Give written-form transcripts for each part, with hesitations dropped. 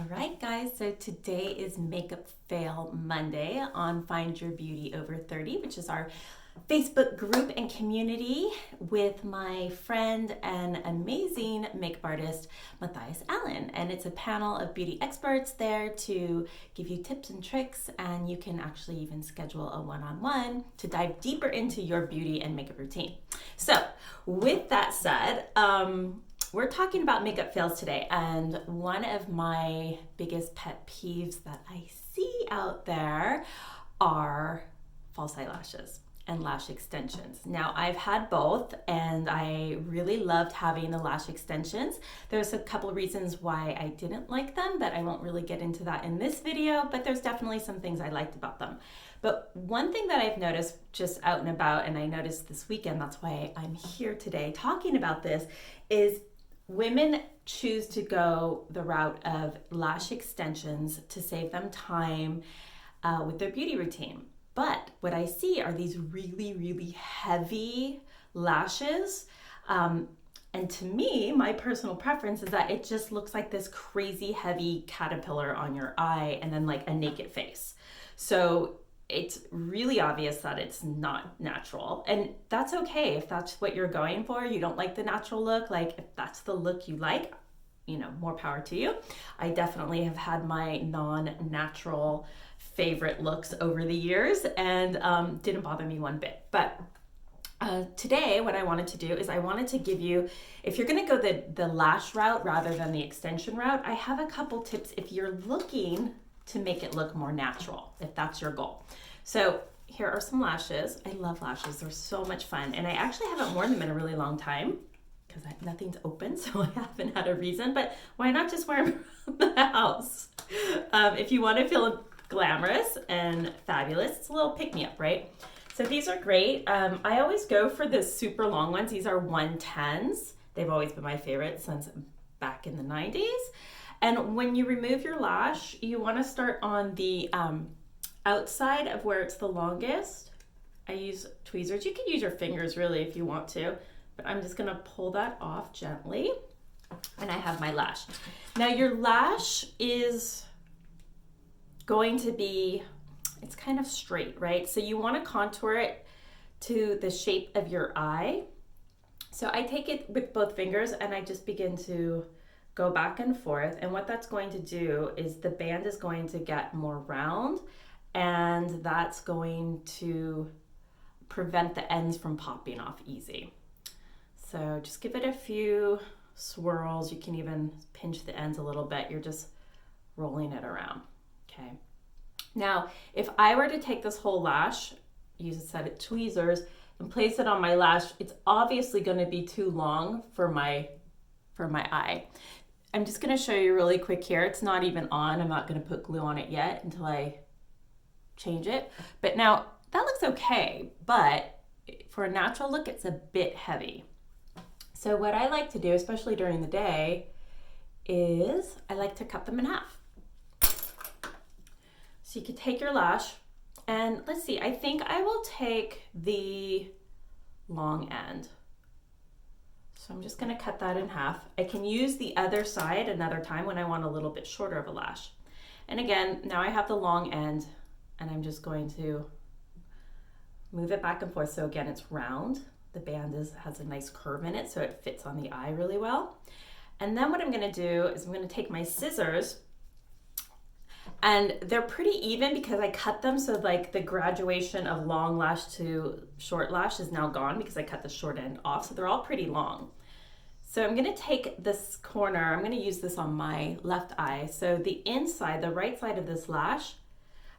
All right, guys, so today is Makeup Fail Monday on Find Your Beauty Over 30, which is our Facebook group and community with my friend and amazing makeup artist, Matthias Allen. And it's a panel of beauty experts there to give you tips and tricks, and you can actually even schedule a one-on-one to dive deeper into your beauty and makeup routine. So with that said, we're talking about makeup fails today, and one of my biggest pet peeves that I see out there are false eyelashes and lash extensions. Now, I've had both, and I really loved having the lash extensions. There's a couple of reasons why I didn't like them, but I won't really get into that in this video, but there's definitely some things I liked about them. But one thing that I've noticed just out and about, and I noticed this weekend, that's why I'm here today talking about this, is women choose to go the route of lash extensions to save them time with their beauty routine. But what I see are these really, really heavy lashes. And to me, my personal preference is that it just looks like this crazy heavy caterpillar on your eye and then like a naked face. So it's really obvious that it's not natural, and that's okay if that's what you're going for. You don't like the natural look, like if that's the look you like, you know, more power to you. I definitely have had my non-natural favorite looks over the years, and didn't bother me one bit. But today what I wanted to do is I wanted to give you, if you're going to go the lash route rather than the extension route, I have a couple tips if you're looking to make it look more natural, if that's your goal. So here are some lashes. I love lashes. They're so much fun. And I actually haven't worn them in a really long time because nothing's open, so I haven't had a reason. But why not just wear them around the house? If you want to feel glamorous and fabulous, it's a little pick-me-up, right? So these are great. I always go for the super long ones. These are 110s. They've always been my favorite since back in the 90s. And when you remove your lash, you want to start on the outside of where it's the longest. I use tweezers. You can use your fingers really if you want to, but I'm just going to pull that off gently. And I have my lash. Now your lash is going to be, it's kind of straight, right? So you want to contour it to the shape of your eye. So I take it with both fingers and I just begin to go back and forth, and what that's going to do is the band is going to get more round, and that's going to prevent the ends from popping off easy. So just give it a few swirls. You can even pinch the ends a little bit. You're just rolling it around, okay? Now, if I were to take this whole lash, use a set of tweezers, and place it on my lash, it's obviously going to be too long for my eye. I'm just going to show you really quick here. It's not even on. I'm not going to put glue on it yet until I change it. But now that looks okay, but for a natural look, it's a bit heavy. So what I like to do, especially during the day, is I like to cut them in half. So you could take your lash and let's see, I think I will take the long end. So I'm just going to cut that in half. I can use the other side another time when I want a little bit shorter of a lash. And again, now I have the long end and I'm just going to move it back and forth. So again, it's round. The band has a nice curve in it, so it fits on the eye really well. And then what I'm going to do is I'm going to take my scissors, and they're pretty even because I cut them so like the graduation of long lash to short lash is now gone because I cut the short end off. So they're all pretty long. So I'm going to take this corner, I'm going to use this on my left eye. So the inside, the right side of this lash,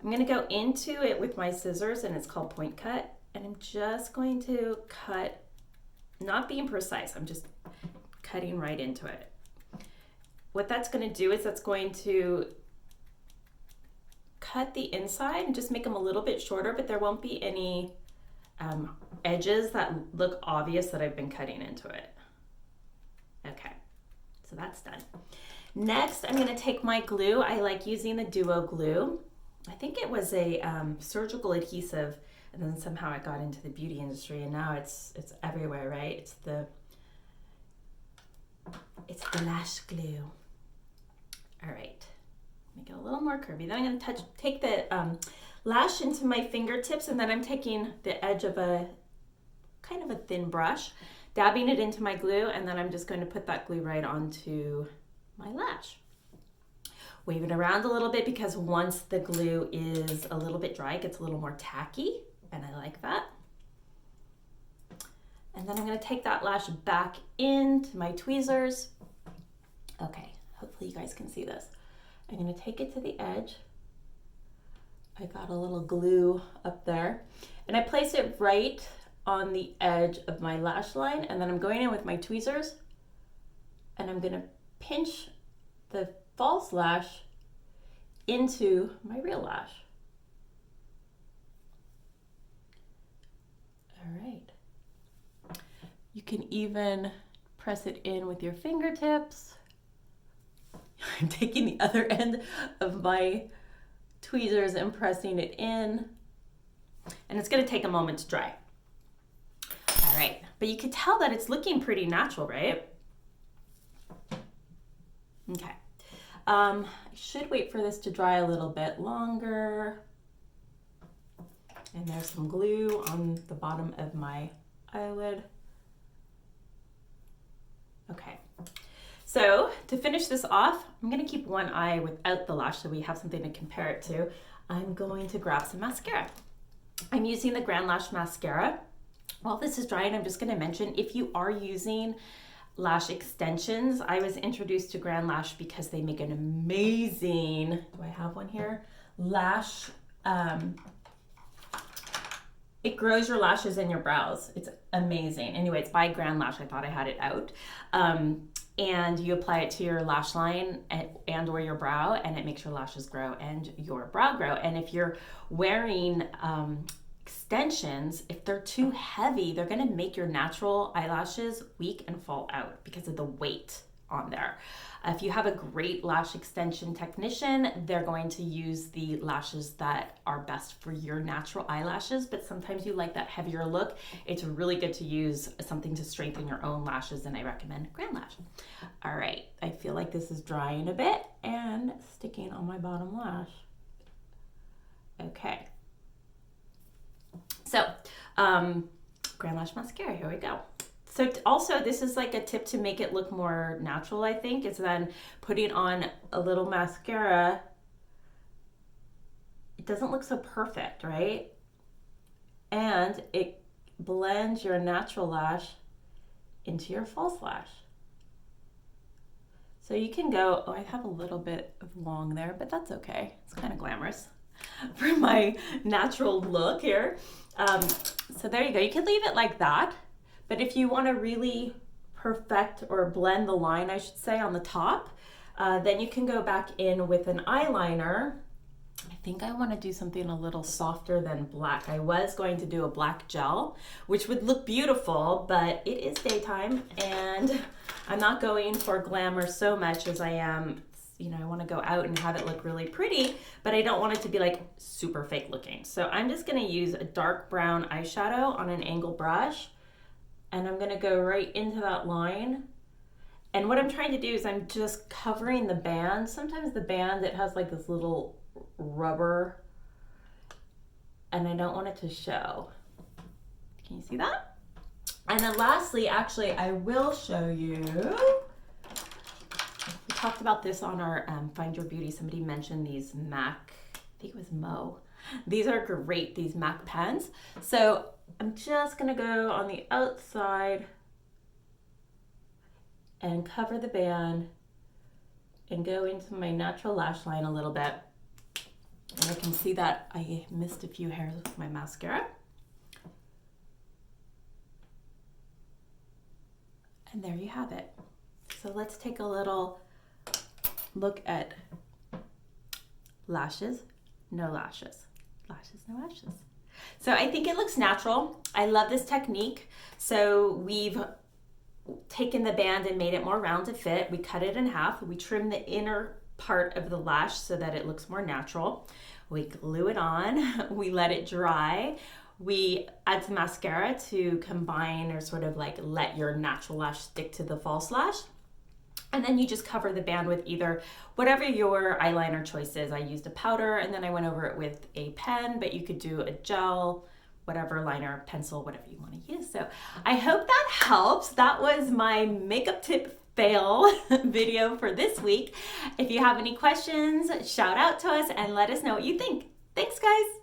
I'm going to go into it with my scissors, and it's called point cut. And I'm just going to cut, not being precise, I'm just cutting right into it. What that's going to do is that's going to cut the inside and just make them a little bit shorter, but there won't be any edges that look obvious that I've been cutting into it. Okay, so that's done. Next, I'm going to take my glue. I like using the Duo glue. I think it was a surgical adhesive, and then somehow it got into the beauty industry, and now it's everywhere, right? It's the Lash glue. All right, little more curvy. Then I'm going to take the lash into my fingertips, and then I'm taking the edge of a kind of a thin brush, dabbing it into my glue, and then I'm just going to put that glue right onto my lash. Wave it around a little bit because once the glue is a little bit dry, it gets a little more tacky, and I like that. And then I'm going to take that lash back into my tweezers. Okay, hopefully you guys can see this. I'm going to take it to the edge. I got a little glue up there, and I place it right on the edge of my lash line, and then I'm going in with my tweezers, and I'm going to pinch the false lash into my real lash. All right. You can even press it in with your fingertips. I'm taking the other end of my tweezers and pressing it in, and it's going to take a moment to dry. All right, but you can tell that it's looking pretty natural, right? Okay. I should wait for this to dry a little bit longer. And there's some glue on the bottom of my eyelid. Okay. So to finish this off, I'm going to keep one eye without the lash so we have something to compare it to. I'm going to grab some mascara. I'm using the Grand Lash Mascara. While this is drying, I'm just going to mention, if you are using Lash Extensions, I was introduced to Grand Lash because they make an amazing, do I have one here? Lash, it grows your lashes and your brows. It's amazing. Anyway, it's by Grand Lash. I thought I had it out. And you apply it to your lash line and or your brow, and it makes your lashes grow and your brow grow. And if you're wearing extensions, if they're too heavy, they're going to make your natural eyelashes weak and fall out because of the weight on there. If you have a great lash extension technician, they're going to use the lashes that are best for your natural eyelashes, but sometimes you like that heavier look. It's really good to use something to strengthen your own lashes, and I recommend Grand Lash. All right, I feel like this is drying a bit and sticking on my bottom lash. Okay. So, Grand Lash Mascara, here we go. So also, this is like a tip to make it look more natural, I think, is then putting on a little mascara. It doesn't look so perfect, right? And it blends your natural lash into your false lash. So you can go, oh, I have a little bit of long there, but that's okay. It's kind of glamorous for my natural look here. So there you go. You can leave it like that. But if you want to really perfect or blend the line, I should say, on the top, then you can go back in with an eyeliner. I think I want to do something a little softer than black. I was going to do a black gel, which would look beautiful, but it is daytime and I'm not going for glamour so much as I am, you know, I want to go out and have it look really pretty, but I don't want it to be like super fake looking. So I'm just going to use a dark brown eyeshadow on an angle brush. And I'm gonna go right into that line. And what I'm trying to do is I'm just covering the band. Sometimes the band, it has like this little rubber, and I don't want it to show. Can you see that? And then lastly, actually, I will show you, we talked about this on our Find Your Beauty. Somebody mentioned these MAC, I think it was Mo. These are great, these MAC pens. So I'm just gonna go on the outside and cover the band and go into my natural lash line a little bit. And I can see that I missed a few hairs with my mascara. And there you have it. So let's take a little look at lashes, no lashes. Lashes, no lashes. So I think it looks natural. I love this technique. So we've taken the band and made it more round to fit. We cut it in half. We trim the inner part of the lash so that it looks more natural. We glue it on. We let it dry. We add some mascara to combine or sort of like let your natural lash stick to the false lash. And then you just cover the band with either whatever your eyeliner choice is. I used a powder and then I went over it with a pen, but you could do a gel, whatever liner, pencil, whatever you want to use. So I hope that helps. That was my makeup tip fail video for this week. If you have any questions, shout out to us and let us know what you think. Thanks, guys.